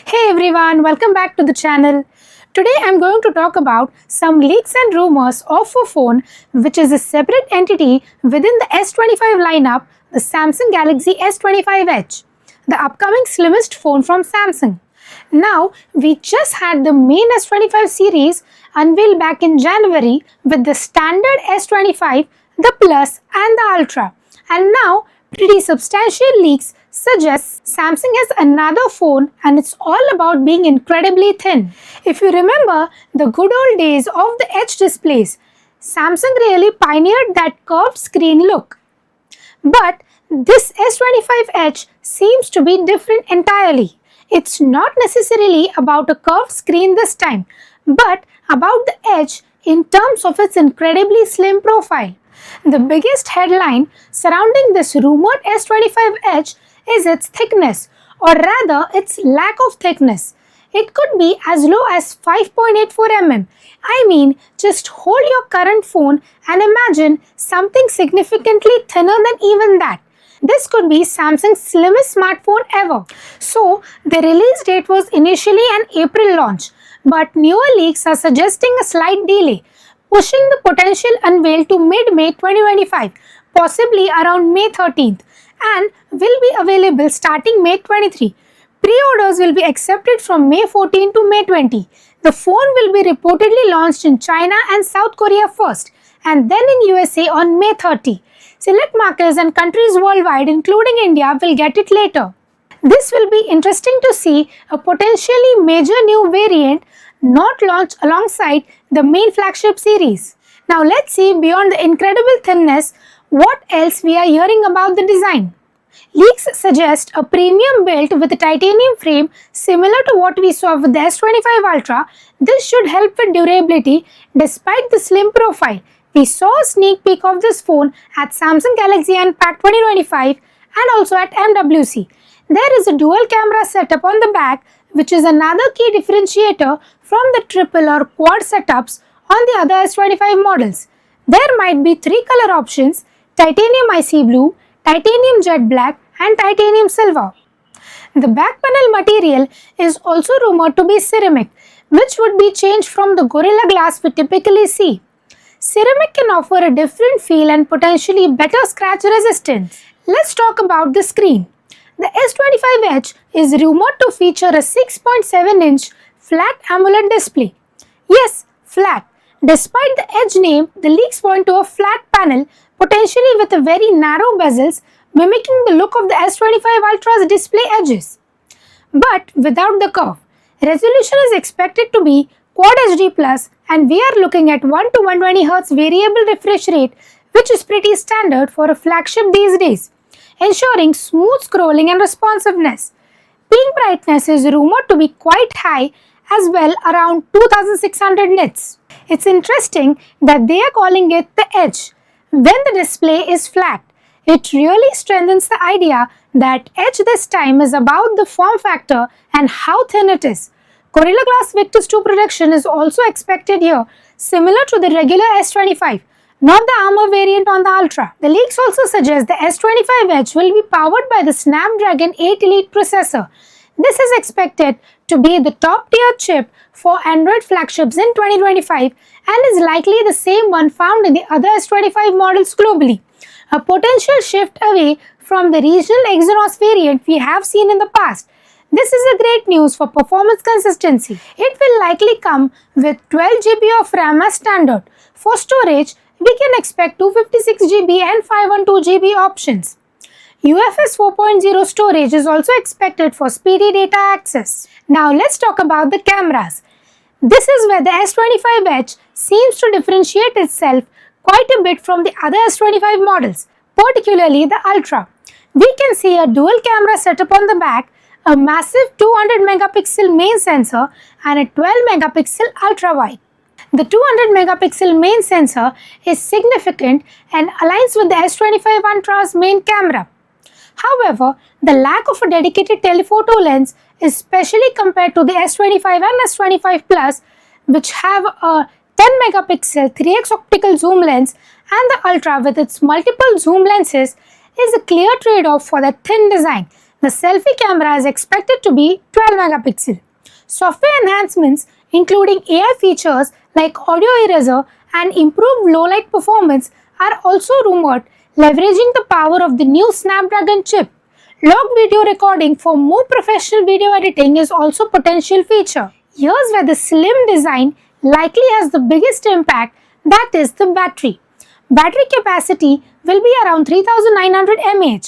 Hey everyone, welcome back to the channel. Today I'm going to talk about some leaks and rumors of a phone which is a separate entity within the S25 lineup, the Samsung Galaxy S25 Edge, the upcoming slimmest phone from Samsung. Now, we just had the main S25 series unveiled back in January with the standard S25, the Plus and the Ultra. And now, pretty substantial leaks suggest Samsung has another phone and it's all about being incredibly thin. If you remember the good old days of the Edge displays, Samsung really pioneered that curved screen look. But this S25 Edge seems to be different entirely. It's not necessarily about a curved screen this time, but about the Edge in terms of its incredibly slim profile. The biggest headline surrounding this rumored S25 Edge is its thickness, or rather its lack of thickness. It could be as low as 5.84 mm. I mean, just hold your current phone and imagine something significantly thinner than even that. This could be Samsung's slimmest smartphone ever. So, the release date was initially an April launch, but newer leaks are suggesting a slight delay, pushing the potential unveil to mid-May 2025, possibly around May 13th, and will be available starting May 23. Pre-orders will be accepted from May 14 to May 20. The phone will be reportedly launched in China and South Korea first, and then in USA on May 30. Select markets and countries worldwide, including India, will get it later. This will be interesting to see a potentially major new variant not launched alongside the main flagship series. Now let's see beyond the incredible thinness what else we are hearing about the design. Leaks suggest a premium built with a titanium frame similar to what we saw with the S25 Ultra. This should help with durability despite the slim profile. We saw a sneak peek of this phone at Samsung Galaxy Unpacked 2025 and also at MWC. There is a dual camera setup on the back, which is another key differentiator from the triple or quad setups on the other S25 models. There might be three color options: titanium icy blue, titanium jet black and titanium silver. The back panel material is also rumored to be ceramic, which would be changed from the Gorilla Glass we typically see. Ceramic can offer a different feel and potentially better scratch resistance. Let's talk about the screen. The S25 Edge is rumored to feature a 6.7-inch flat AMOLED display. Yes, flat. Despite the Edge name, the leaks point to a flat panel, potentially with a very narrow bezels, mimicking the look of the S25 Ultra's display edges. But without the curve. Resolution is expected to be Quad HD Plus, and we are looking at 1 to 120Hz variable refresh rate, which is pretty standard for a flagship these days, ensuring smooth scrolling and responsiveness. Peak brightness is rumored to be quite high as well, around 2600 nits. It's interesting that they are calling it the Edge when the display is flat. It really strengthens the idea that Edge this time is about the form factor and how thin it is. Gorilla Glass Victus 2 protection is also expected here, similar to the regular S25, not the armor variant on the Ultra. The leaks also suggest the S25 Edge will be powered by the Snapdragon 8 Elite processor. This is expected to be the top tier chip for Android flagships in 2025 and is likely the same one found in the other S25 models globally. A potential shift away from the regional Exynos variant we have seen in the past. This is a great news for performance consistency. It will likely come with 12 GB of RAM as standard. For storage, we can expect 256 GB and 512 GB options. UFS 4.0 storage is also expected for speedy data access. Now let's talk about the cameras. This is where the S25 Edge seems to differentiate itself quite a bit from the other S25 models, particularly the Ultra. We can see a dual camera setup on the back, a massive 200 megapixel main sensor and a 12 megapixel ultra wide. The 200 megapixel main sensor is significant and aligns with the S25 Ultra's main camera. However, the lack of a dedicated telephoto lens, especially compared to the S25 and S25 Plus, which have a 10 megapixel 3x optical zoom lens, and the Ultra with its multiple zoom lenses, is a clear trade-off for the thin design. The selfie camera is expected to be 12 megapixel. Software enhancements including AI features like audio eraser and improved low light performance are also rumored, leveraging the power of the new Snapdragon chip. Log video recording for more professional video editing is also a potential feature. Here's where the slim design likely has the biggest impact, that is the battery. Battery capacity will be around 3900 mAh.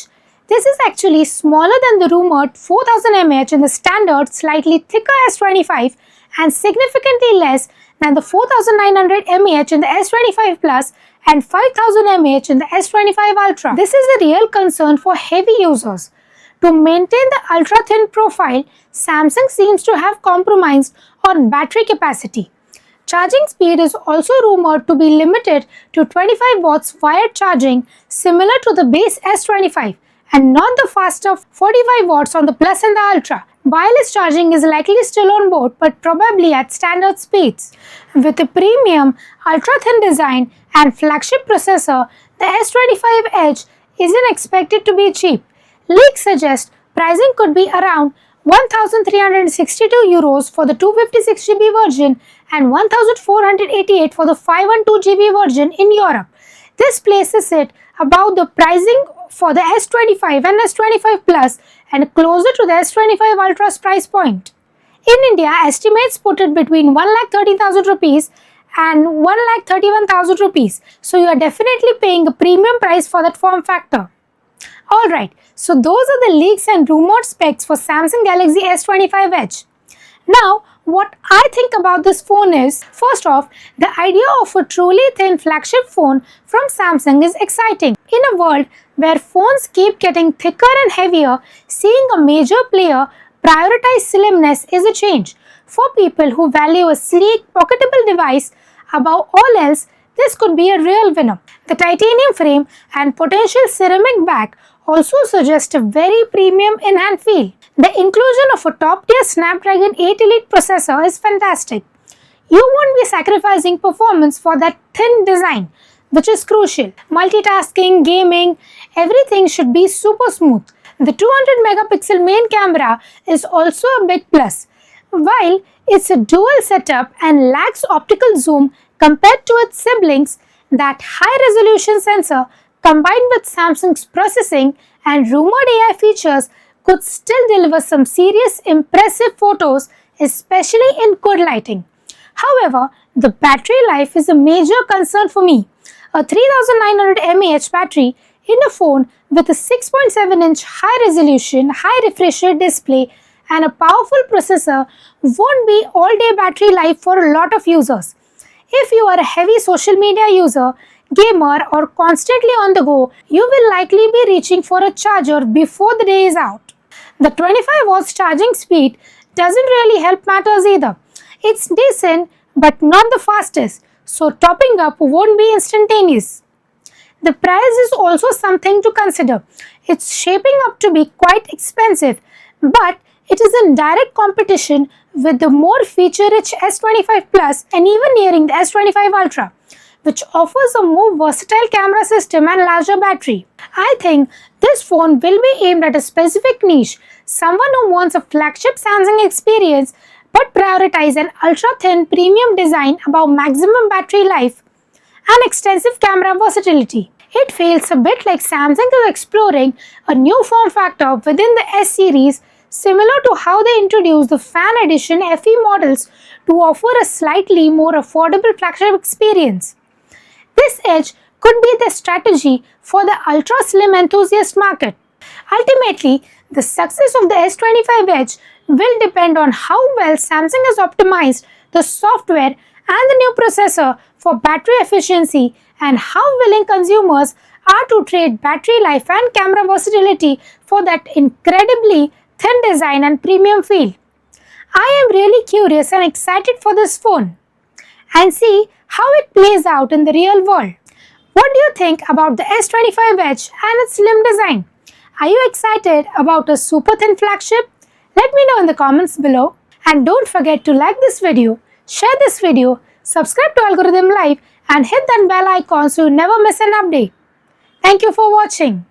This is actually smaller than the rumored 4000 mAh in the standard slightly thicker S25 and significantly less than the 4900 mAh in the S25 Plus and 5000 mAh in the S25 Ultra. This is a real concern for heavy users. To maintain the ultra-thin profile, Samsung seems to have compromised on battery capacity. Charging speed is also rumored to be limited to 25 watts wired charging similar to the base S25 and not the faster 45 watts on the Plus and the Ultra. Wireless charging is likely still on board but probably at standard speeds. With a premium, ultra-thin design and flagship processor, the S25 Edge isn't expected to be cheap. Leaks suggest pricing could be around 1,362 euros for the 256GB version and 1,488 for the 512GB version in Europe. This places it above the pricing for the S25 and S25 Plus and closer to the S25 Ultra's price point. In India, estimates put it between 1,13,000 rupees and 1,31,000 rupees. So you are definitely paying a premium price for that form factor. Alright, so those are the leaks and rumored specs for Samsung Galaxy S25 Edge. Now, what I think about this phone is, first off, the idea of a truly thin flagship phone from Samsung is exciting. In a world where phones keep getting thicker and heavier, seeing a major player prioritize slimness is a change. For people who value a sleek, pocketable device above all else, this could be a real winner. The titanium frame and potential ceramic back also suggest a very premium in-hand feel. The inclusion of a top-tier Snapdragon 8 Elite processor is fantastic. You won't be sacrificing performance for that thin design, which is crucial. Multitasking, gaming, everything should be super smooth. The 200 megapixel main camera is also a big plus. While it's a dual setup and lacks optical zoom compared to its siblings, that high-resolution sensor combined with Samsung's processing and rumored AI features could still deliver some serious impressive photos, especially in good lighting. However, the battery life is a major concern for me. A 3900 mAh battery in a phone with a 6.7-inch high-resolution, high-refresh rate display and a powerful processor won't be all-day battery life for a lot of users. If you are a heavy social media user, gamer or constantly on the go, you will likely be reaching for a charger before the day is out. The 25 watts charging speed doesn't really help matters either. It's decent but not the fastest, so topping up won't be instantaneous. The price is also something to consider. It's shaping up to be quite expensive, but it is in direct competition with the more feature-rich S25 Plus and even nearing the S25 Ultra, which offers a more versatile camera system and larger battery. I think this phone will be aimed at a specific niche, someone who wants a flagship Samsung experience but prioritize an ultra-thin premium design above maximum battery life and extensive camera versatility. It feels a bit like Samsung is exploring a new form factor within the S series, similar to how they introduced the Fan Edition FE models to offer a slightly more affordable flagship experience. This edge could be the strategy for the ultra-slim enthusiast market. Ultimately, the success of the S25 Edge will depend on how well Samsung has optimized the software and the new processor for battery efficiency and how willing consumers are to trade battery life and camera versatility for that incredibly thin design and premium feel. I am really curious and excited for this phone and see how it plays out in the real world. What do you think about the S25 Edge and its slim design? Are you excited about a super thin flagship? Let me know in the comments below. And don't forget to like this video, share this video, subscribe to Algorithm Live and hit that bell icon so you never miss an update. Thank you for watching.